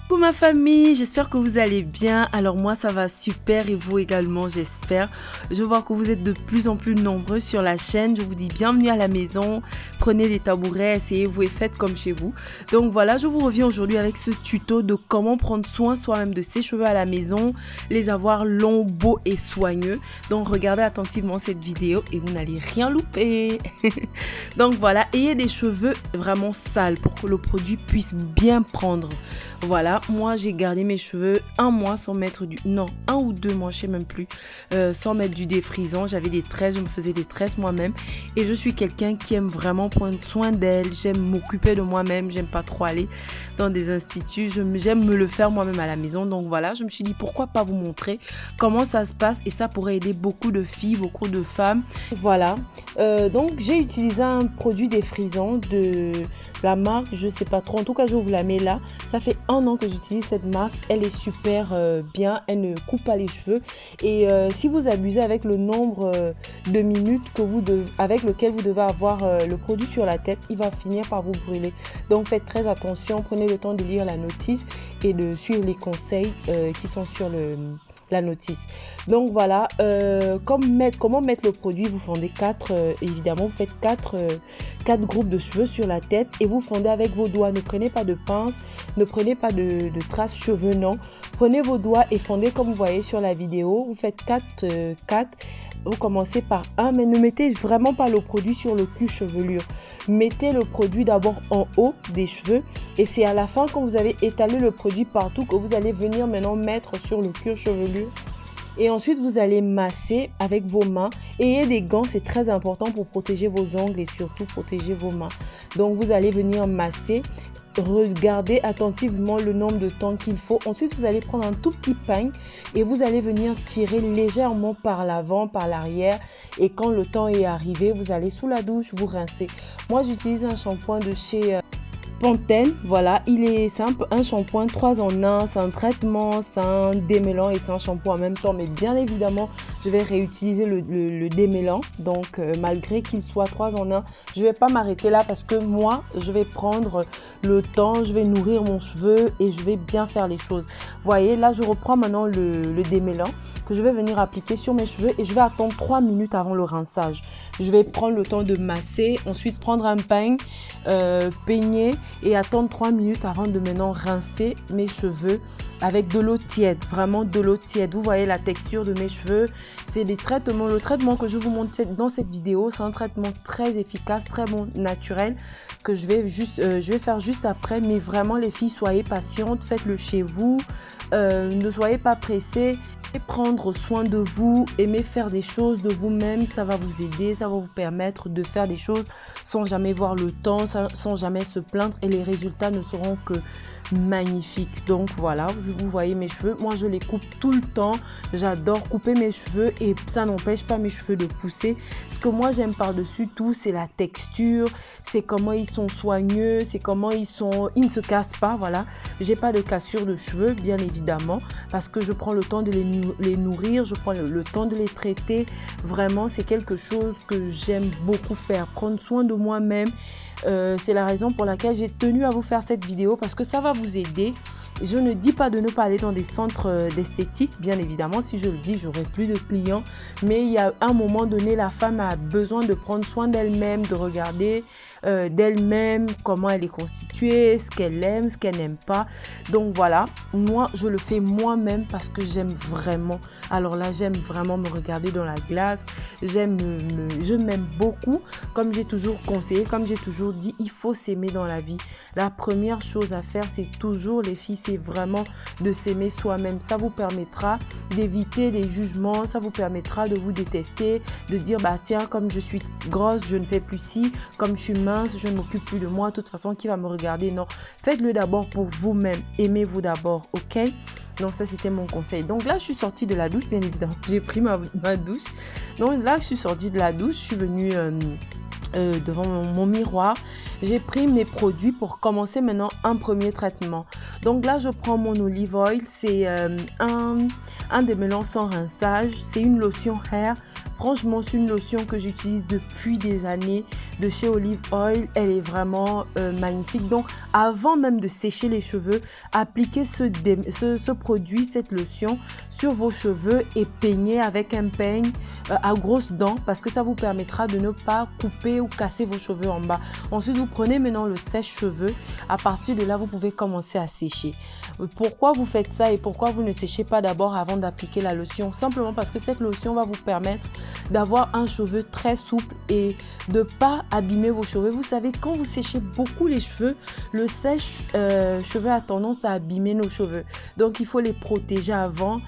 Coucou ma famille, j'espère que vous allez bien. Alors moi ça va super et vous également j'espère. Je vois que vous êtes de plus en plus nombreux sur la chaîne. Je vous dis bienvenue à la maison. Prenez les tabourets, asseyez-vous et faites comme chez vous. Donc voilà, je vous reviens aujourd'hui avec ce tuto de comment prendre soin soi-même de ses cheveux à la maison, les avoir longs, beaux et soigneux. Donc regardez attentivement cette vidéo et vous n'allez rien louper. Donc voilà, ayez des cheveux vraiment sales pour que le produit puisse bien prendre. Voilà, moi j'ai gardé mes cheveux un mois sans mettre du... Non, 1 ou 2 mois, je sais même plus. Sans mettre du défrisant. J'avais des tresses, je me faisais des tresses moi-même. Et je suis quelqu'un qui aime vraiment prendre soin d'elle. J'aime m'occuper de moi-même. J'aime pas trop aller dans des instituts. J'aime me le faire moi-même à la maison. Donc voilà, je me suis dit pourquoi pas vous montrer comment ça se passe. Et ça pourrait aider beaucoup de filles, beaucoup de femmes. Voilà, donc j'ai utilisé un produit défrisant de la marque, je sais pas trop. En tout cas, je vous la mets là. Ça fait 1 an que j'utilise cette marque. Elle est super bien. Elle ne coupe pas les cheveux. Et si vous abusez avec le nombre de minutes avec lequel vous devez avoir le produit sur la tête, il va finir par vous brûler. Donc faites très attention. Prenez le temps de lire la notice et de suivre les conseils qui sont sur la notice. Donc voilà, comment mettre le produit. Vous fondez évidemment vous faites 4 groupes de cheveux sur la tête et vous fondez avec vos doigts. Ne prenez pas de pince, ne prenez pas de traces cheveux, non. Prenez vos doigts et fondez comme vous voyez sur la vidéo. Vous faites 4. Vous commencez par 1, mais ne mettez vraiment pas le produit sur le cuir chevelure. Mettez le produit d'abord en haut des cheveux et c'est à la fin, quand vous avez étalé le produit partout, que vous allez venir maintenant mettre sur le cuir chevelure. Et ensuite, vous allez masser avec vos mains. Ayez des gants, c'est très important pour protéger vos ongles et surtout protéger vos mains. Donc, vous allez venir masser. Regardez attentivement le nombre de temps qu'il faut. Ensuite, vous allez prendre un tout petit peigne et vous allez venir tirer légèrement par l'avant, par l'arrière. Et quand le temps est arrivé, vous allez sous la douche, vous rincez. Moi, j'utilise un shampoing de chez Pantene. Voilà, il est simple, un shampoing 3 en 1, c'est un traitement, c'est un démêlant et c'est un shampoing en même temps. Mais bien évidemment, je vais réutiliser le démêlant. Donc, malgré qu'il soit 3 en 1, je ne vais pas m'arrêter là parce que moi, je vais prendre le temps, je vais nourrir mon cheveu et je vais bien faire les choses. Vous voyez, là, je reprends maintenant le démêlant que je vais venir appliquer sur mes cheveux et je vais attendre 3 minutes avant le rinçage. Je vais prendre le temps de masser, ensuite prendre un peigne, peigner et attendre 3 minutes avant de maintenant rincer mes cheveux avec de l'eau tiède, vraiment de l'eau tiède. Vous voyez la texture de mes cheveux, c'est des traitements. Le traitement que je vous montre dans cette vidéo, c'est un traitement très efficace, très bon, naturel, que je vais faire juste après. Mais vraiment les filles, soyez patientes, faites-le chez vous, ne soyez pas pressées. Et prendre soin de vous, aimer faire des choses de vous-même, ça va vous aider, ça va vous permettre de faire des choses sans jamais voir le temps, sans jamais se plaindre et les résultats ne seront que magnifiques. Donc voilà, vous voyez mes cheveux, moi je les coupe tout le temps, j'adore couper mes cheveux et ça n'empêche pas mes cheveux de pousser. Ce que moi j'aime par-dessus tout, c'est la texture, c'est comment ils sont soigneux, c'est comment ils ne se cassent pas. Voilà, j'ai pas de cassure de cheveux bien évidemment parce que je prends le temps de les nourrir, je prends le temps de les traiter. Vraiment, c'est quelque chose que j'aime beaucoup faire, prendre soin de moi-même. C'est la raison pour laquelle j'ai tenu à vous faire cette vidéo parce que ça va vous aider. Je ne dis pas de ne pas aller dans des centres d'esthétique, bien évidemment. Si je le dis, j'aurai plus de clients. Mais il y a un moment donné, la femme a besoin de prendre soin d'elle-même, de regarder d'elle-même, comment elle est constituée, ce qu'elle aime, ce qu'elle n'aime pas. Donc voilà, moi, je le fais moi-même parce que j'aime vraiment. Alors là, j'aime vraiment me regarder dans la glace. Je m'aime beaucoup. Comme j'ai toujours conseillé, comme j'ai toujours dit, il faut s'aimer dans la vie. La première chose à faire, c'est toujours, les filles, c'est vraiment de s'aimer soi-même. Ça vous permettra d'éviter les jugements, ça vous permettra de vous détester, de dire, bah tiens, comme je suis grosse, je ne fais plus ci, comme je suis mince, je ne m'occupe plus de moi, de toute façon, qui va me regarder? Non, faites-le d'abord pour vous-même, aimez-vous d'abord, ok? Donc ça, c'était mon conseil. Donc là, je suis sortie de la douche, bien évidemment, j'ai pris ma douche. Donc là, je suis sortie de la douche, je suis venue devant mon miroir, j'ai pris mes produits pour commencer maintenant un premier traitement. Donc là, je prends mon olive oil, c'est un démêlant sans rinçage, c'est une lotion hair. Franchement, c'est une lotion que j'utilise depuis des années de chez Olive Oil. Elle est vraiment magnifique. Donc, avant même de sécher les cheveux, appliquez ce produit, cette lotion sur vos cheveux et peignez avec un peigne à grosses dents parce que ça vous permettra de ne pas couper ou casser vos cheveux en bas. Ensuite, vous prenez maintenant le sèche-cheveux. À partir de là, vous pouvez commencer à sécher. Pourquoi vous faites ça et pourquoi vous ne séchez pas d'abord avant d'appliquer la lotion? Simplement parce que cette lotion va vous permettre d'avoir un cheveu très souple et de ne pas abîmer vos cheveux. Vous savez, quand vous séchez beaucoup les cheveux, le sèche-cheveux a tendance à abîmer nos cheveux. Donc, il faut les protéger avant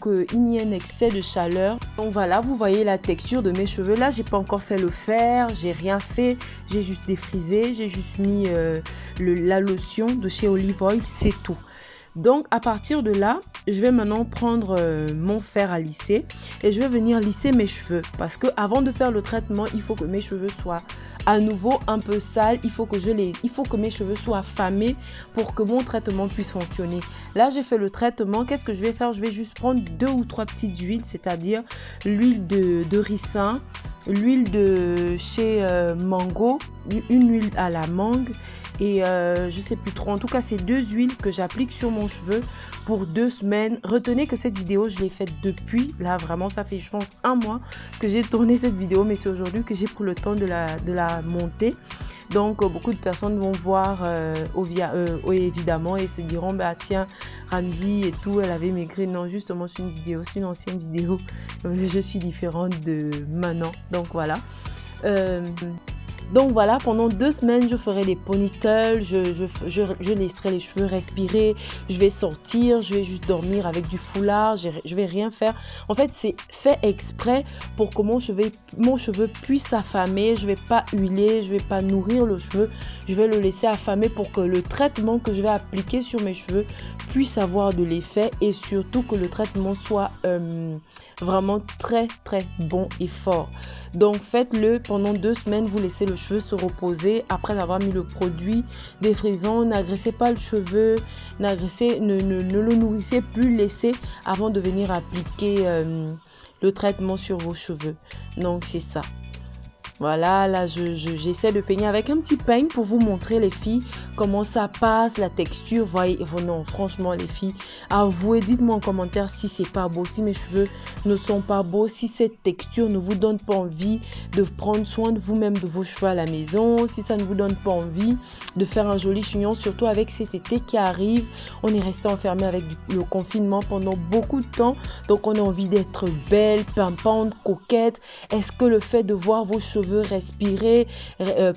qu'il n'y ait un excès de chaleur. Donc voilà, vous voyez la texture de mes cheveux. Là, j'ai pas encore fait le fer, j'ai rien fait. J'ai juste défrisé, j'ai juste mis la lotion de chez Olive Oil, c'est tout. Donc, à partir de là, je vais maintenant prendre mon fer à lisser et je vais venir lisser mes cheveux. Parce que avant de faire le traitement, il faut que mes cheveux soient à nouveau un peu sales. Il faut que mes cheveux soient affamés pour que mon traitement puisse fonctionner. Là, j'ai fait le traitement. Qu'est-ce que je vais faire? Je vais juste prendre 2 ou 3 petites huiles, c'est-à-dire l'huile de ricin, l'huile de chez Mango, une huile à la mangue et je sais plus trop. En tout cas, c'est 2 huiles que j'applique sur mon cheveu pour 2 semaines. Retenez que cette vidéo, je l'ai faite depuis, là vraiment, ça fait je pense 1 mois que j'ai tourné cette vidéo, mais c'est aujourd'hui que j'ai pris le temps de la monter. Donc, beaucoup de personnes vont voir évidemment et se diront, bah tiens, Ramzy et tout, elle avait maigri. Non, justement, c'est une vidéo, c'est une ancienne vidéo. Je suis différente de maintenant. Donc, voilà. Donc voilà, pendant 2 semaines, je ferai des ponytails, je laisserai les cheveux respirer, je vais sortir, je vais juste dormir avec du foulard, je vais rien faire. En fait, c'est fait exprès pour que mon cheveu puisse s'affamer. Je vais pas huiler, je vais pas nourrir le cheveu, je vais le laisser affamer pour que le traitement que je vais appliquer sur mes cheveux puisse avoir de l'effet et surtout que le traitement soit vraiment très très bon et fort. Donc faites-le pendant 2 semaines, vous laissez le cheveu se reposer après avoir mis le produit défrisant. N'agressez pas le cheveu, ne le nourrissez plus, laissez avant de venir appliquer le traitement sur vos cheveux. Donc c'est ça. Voilà, là j'essaie de peigner avec un petit peigne pour vous montrer les filles comment ça passe, la texture. Voyez, non, franchement les filles, avouez, dites-moi en commentaire si c'est pas beau, si mes cheveux ne sont pas beaux, si cette texture ne vous donne pas envie de prendre soin de vous-même de vos cheveux à la maison, si ça ne vous donne pas envie de faire un joli chignon, surtout avec cet été qui arrive. On est resté enfermé avec le confinement pendant beaucoup de temps, donc on a envie d'être belle, pimpante, coquette. Est-ce que le fait de voir vos cheveux respirer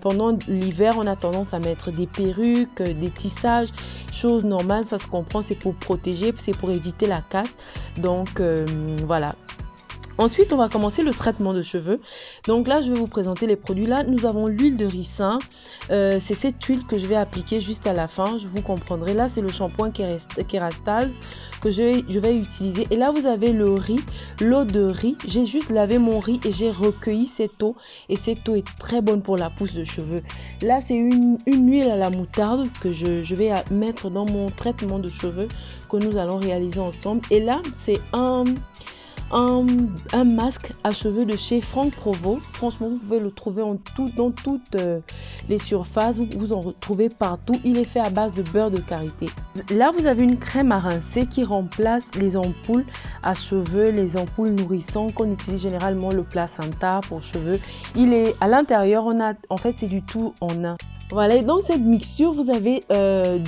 pendant l'hiver, on a tendance à mettre des perruques, des tissages, chose normale, ça se comprend, c'est pour protéger, c'est pour éviter la casse. Donc voilà. Ensuite, on va commencer le traitement de cheveux. Donc là, je vais vous présenter les produits. Là, nous avons l'huile de ricin. C'est cette huile que je vais appliquer juste à la fin. Je vous comprendrez. Là, c'est le shampoing Kérastase que je vais utiliser. Et là, vous avez le riz, l'eau de riz. J'ai juste lavé mon riz et j'ai recueilli cette eau. Et cette eau est très bonne pour la pousse de cheveux. Là, c'est une huile à la moutarde que je vais mettre dans mon traitement de cheveux que nous allons réaliser ensemble. Et là, c'est un masque à cheveux de chez Franck Provo. Franchement, vous pouvez le trouver dans toutes les surfaces. Vous en retrouvez partout. Il est fait à base de beurre de karité. Là, vous avez une crème à rincer qui remplace les ampoules à cheveux, les ampoules nourrissantes qu'on utilise généralement, le placenta pour cheveux. Il est à l'intérieur, en fait, c'est du tout en un. Voilà, et dans cette mixture, vous avez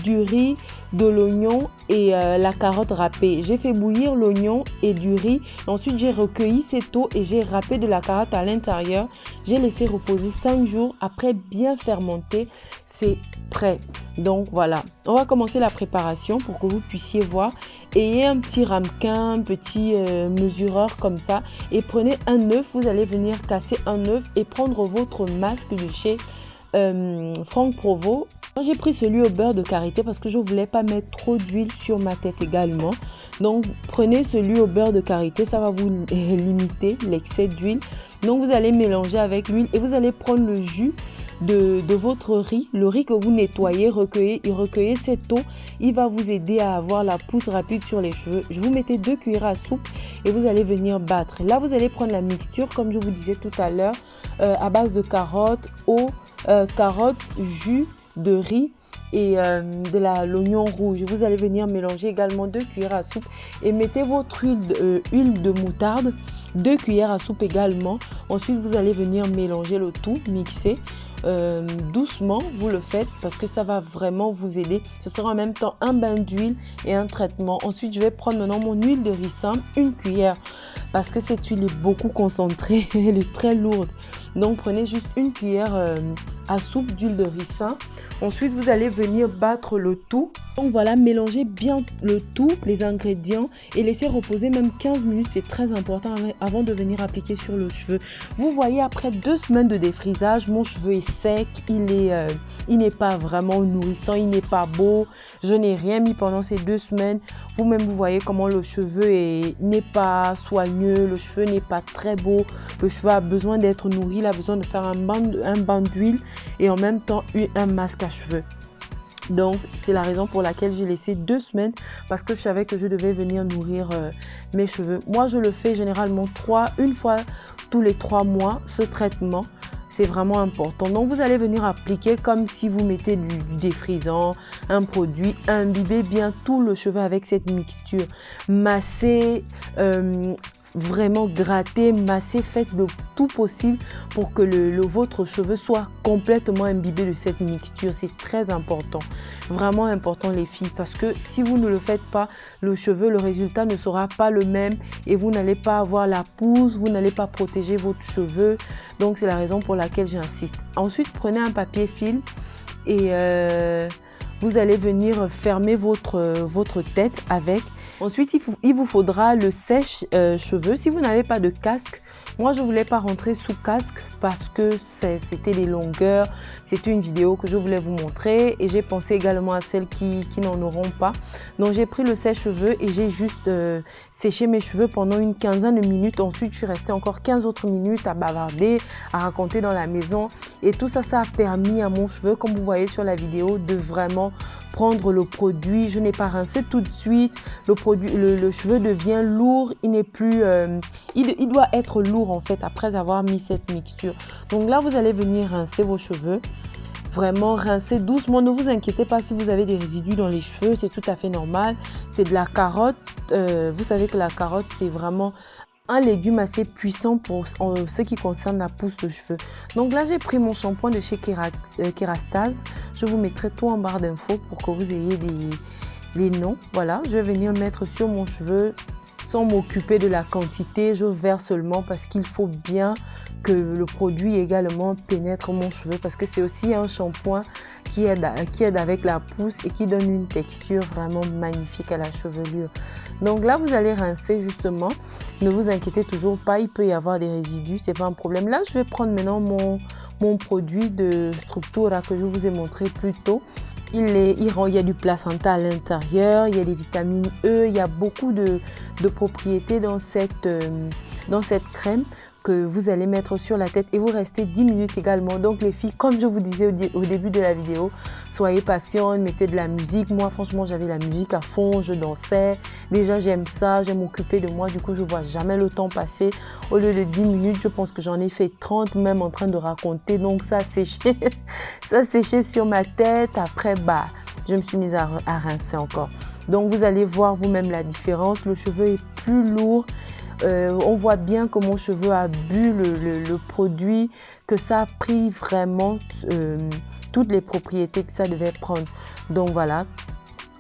du riz, de l'oignon et la carotte râpée. J'ai fait bouillir l'oignon et du riz. Ensuite, j'ai recueilli cette eau et j'ai râpé de la carotte à l'intérieur. J'ai laissé reposer 5 jours. Après, bien fermenté, c'est prêt. Donc, voilà. On va commencer la préparation pour que vous puissiez voir. Ayez un petit ramequin, un petit mesureur comme ça. Et prenez un œuf. Vous allez venir casser un œuf et prendre votre masque de chez Franck Provo. Moi, j'ai pris celui au beurre de karité parce que je ne voulais pas mettre trop d'huile sur ma tête également. Donc, prenez celui au beurre de karité, ça va vous limiter l'excès d'huile. Donc, vous allez mélanger avec l'huile et vous allez prendre le jus de votre riz, le riz que vous nettoyez, recueillez cette eau. Il va vous aider à avoir la pousse rapide sur les cheveux. Je vous mettez 2 cuillères à soupe et vous allez venir battre. Là, vous allez prendre la mixture, comme je vous disais tout à l'heure, à base de carottes, eau, carottes, jus de riz et de l'oignon rouge. Vous allez venir mélanger également 2 cuillères à soupe et mettez votre huile de moutarde, 2 cuillères à soupe également. Ensuite, vous allez venir mélanger le tout, mixer. Doucement, vous le faites parce que ça va vraiment vous aider. Ce sera en même temps un bain d'huile et un traitement. Ensuite, je vais prendre maintenant mon huile de ricin, 1 cuillère, parce que cette huile est beaucoup concentrée, elle est très lourde. Donc, prenez juste 1 cuillère à soupe d'huile de ricin. Ensuite, vous allez venir battre le tout. Donc voilà, mélangez bien le tout, les ingrédients, et laissez reposer même 15 minutes. C'est très important avant de venir appliquer sur le cheveu. Vous voyez, après 2 semaines de défrisage, mon cheveu est sec. Il n'est pas vraiment nourrissant, il n'est pas beau. Je n'ai rien mis pendant ces 2 semaines. Vous-même, vous voyez comment le cheveu n'est pas soigneux, le cheveu n'est pas très beau. Le cheveu a besoin d'être nourri, il a besoin de faire un bain d'huile et en même temps un masque à cheveux. Donc, c'est la raison pour laquelle j'ai laissé 2 semaines parce que je savais que je devais venir nourrir mes cheveux. Moi, je le fais généralement une fois tous les 3 mois, ce traitement. C'est vraiment important. Donc, vous allez venir appliquer comme si vous mettez du défrisant, un produit, imbibez bien tout le cheveu avec cette mixture. Massez, vraiment gratter, masser, faites le tout possible pour que votre cheveu soit complètement imbibé de cette mixture. C'est très important, vraiment important les filles, parce que si vous ne le faites pas, le résultat ne sera pas le même et vous n'allez pas avoir la pousse, vous n'allez pas protéger votre cheveu. Donc c'est la raison pour laquelle j'insiste. Ensuite, prenez un papier film et vous allez venir fermer votre tête avec. Ensuite, il vous faudra le sèche-cheveux. Si vous n'avez pas de casque, moi, je ne voulais pas rentrer sous casque parce que c'était des longueurs. C'était une vidéo que je voulais vous montrer et j'ai pensé également à celles qui n'en auront pas. Donc, j'ai pris le sèche-cheveux et j'ai juste séché mes cheveux pendant une quinzaine de minutes. Ensuite, je suis restée encore 15 autres minutes à bavarder, à raconter dans la maison. Et tout ça, ça a permis à mon cheveu, comme vous voyez sur la vidéo, de vraiment prendre le produit. Je n'ai pas rincé tout de suite. Le cheveu devient lourd. Il n'est plus, il doit être lourd en fait après avoir mis cette mixture. Donc là, vous allez venir rincer vos cheveux. Vraiment rincer doucement. Ne vous inquiétez pas si vous avez des résidus dans les cheveux. C'est tout à fait normal. C'est de la carotte. Vous savez que la carotte, c'est vraiment un légume assez puissant pour ce qui concerne la pousse de cheveux. Donc là, j'ai pris mon shampoing de chez Kerastase. Je vous mettrai tout en barre d'infos pour que vous ayez les noms. Voilà, je vais venir mettre sur mon cheveu sans m'occuper de la quantité. Je verse seulement parce qu'il faut bien que le produit également pénètre mon cheveu parce que c'est aussi un shampoing qui aide avec la pousse et qui donne une texture vraiment magnifique à la chevelure. Donc là, vous allez rincer justement. Ne vous inquiétez toujours pas, il peut y avoir des résidus, c'est pas un problème. Là, je vais prendre maintenant mon produit de Structura que je vous ai montré plus tôt. Il y a du placenta à l'intérieur, il y a des vitamines E, il y a beaucoup de propriétés dans cette crème que vous allez mettre sur la tête et vous restez 10 minutes également. Donc les filles, comme je vous disais au début de la vidéo, soyez patientes, mettez de la musique. Moi franchement, j'avais la musique à fond, je dansais. Déjà j'aime ça, j'aime m'occuper de moi, du coup je vois jamais le temps passer. Au lieu de 10 minutes, je pense que j'en ai fait 30 même en train de raconter. Donc ça a séché, ça a séché sur ma tête. Après je me suis mise à rincer encore. Donc vous allez voir vous-même la différence. Le cheveu est plus lourd. On voit bien que mon cheveu a bu le produit, que ça a pris vraiment toutes les propriétés que ça devait prendre. Donc voilà,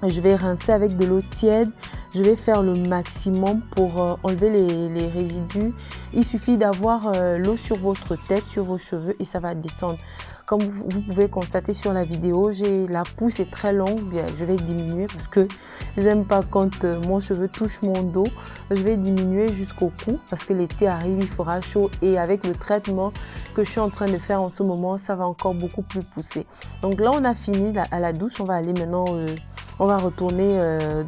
je vais rincer avec de l'eau tiède. Je vais faire le maximum pour enlever les résidus. Il suffit d'avoir l'eau sur votre tête, sur vos cheveux et ça va descendre. Comme vous pouvez constater sur la vidéo, la pousse est très longue. Bien, je vais diminuer parce que j'aime pas quand mon cheveu touche mon dos. Je vais diminuer jusqu'au cou parce que l'été arrive, il fera chaud. Et avec le traitement que je suis en train de faire en ce moment, ça va encore beaucoup plus pousser. Donc là, on a fini à la douche. On va aller maintenant... on va retourner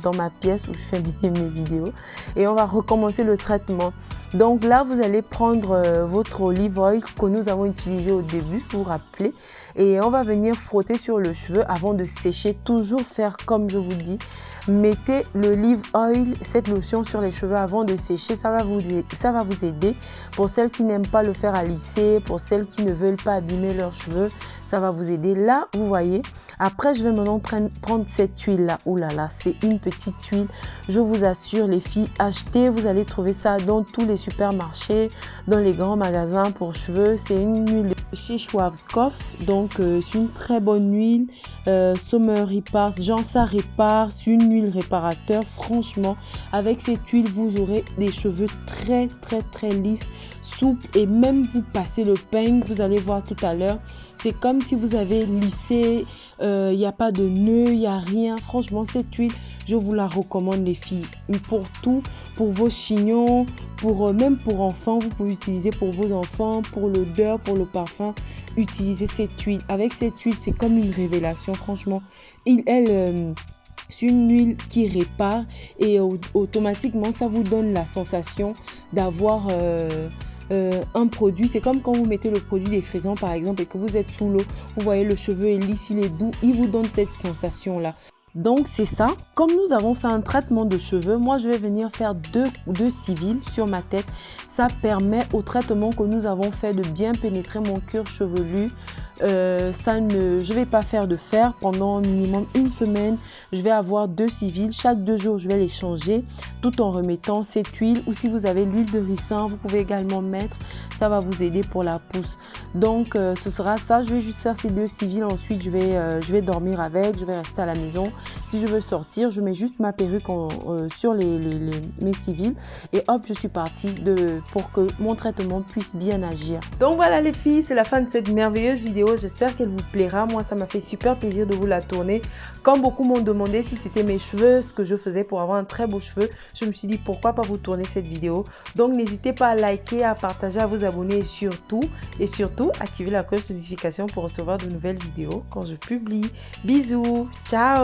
dans ma pièce où je fais mes vidéos et on va recommencer le traitement. Donc là, vous allez prendre votre olive oil que nous avons utilisé au début, vous vous rappelez, et on va venir frotter sur le cheveu avant de sécher. Toujours faire comme je vous dis. Mettez le Live Oil, cette lotion sur les cheveux avant de sécher. Ça va vous aider. Pour celles qui n'aiment pas le faire à lisser, pour celles qui ne veulent pas abîmer leurs cheveux, ça va vous aider. Là, vous voyez. Après, je vais maintenant prendre cette huile-là. Oh là là, c'est une petite huile. Je vous assure, les filles, achetez. Vous allez trouver ça dans tous les supermarchés, dans les grands magasins pour cheveux. C'est une huile chez Schwarzkopf. Donc, c'est une très bonne huile. Sommer Repars, ça répare. C'est une huile réparateur. Franchement, avec cette huile, vous aurez des cheveux très, très, très lisses, souples. Et même vous passez le peigne, vous allez voir tout à l'heure. C'est comme si vous avez lissé, il n'y a pas de nœud, il n'y a rien. Franchement, cette huile, je vous la recommande les filles. Pour tout, pour vos chignons, même pour enfants, vous pouvez utiliser pour vos enfants, pour l'odeur, pour le parfum. Utilisez cette huile. Avec cette huile, c'est comme une révélation, franchement. C'est une huile qui répare et automatiquement, ça vous donne la sensation d'avoir... un produit, c'est comme quand vous mettez le produit défrisant par exemple et que vous êtes sous l'eau, vous voyez le cheveu est lisse, il est doux, il vous donne cette sensation là. Donc c'est ça. Comme nous avons fait un traitement de cheveux, moi je vais venir faire deux civils sur ma tête. Ça permet au traitement que nous avons fait de bien pénétrer mon cuir chevelu. Je vais pas faire de fer pendant minimum une semaine. Je vais avoir 2 civils. Chaque 2 jours, je vais les changer tout en remettant cette huile. Ou si vous avez l'huile de ricin, vous pouvez également mettre. Ça va vous aider pour la pousse. Donc, ce sera ça. Je vais juste faire ces 2 civils. Ensuite, je vais dormir avec. Je vais rester à la maison. Si je veux sortir, je mets juste ma perruque sur mes civils. Et hop, je suis partie pour que mon traitement puisse bien agir. Donc voilà les filles, c'est la fin de cette merveilleuse vidéo. J'espère qu'elle vous plaira. Moi, ça m'a fait super plaisir de vous la tourner. Comme beaucoup m'ont demandé si c'était mes cheveux, ce que je faisais pour avoir un très beau cheveu, je me suis dit pourquoi pas vous tourner cette vidéo. Donc n'hésitez pas à liker, à partager, à vous abonner et surtout activer la cloche de notification pour recevoir de nouvelles vidéos quand je publie. Bisous, ciao.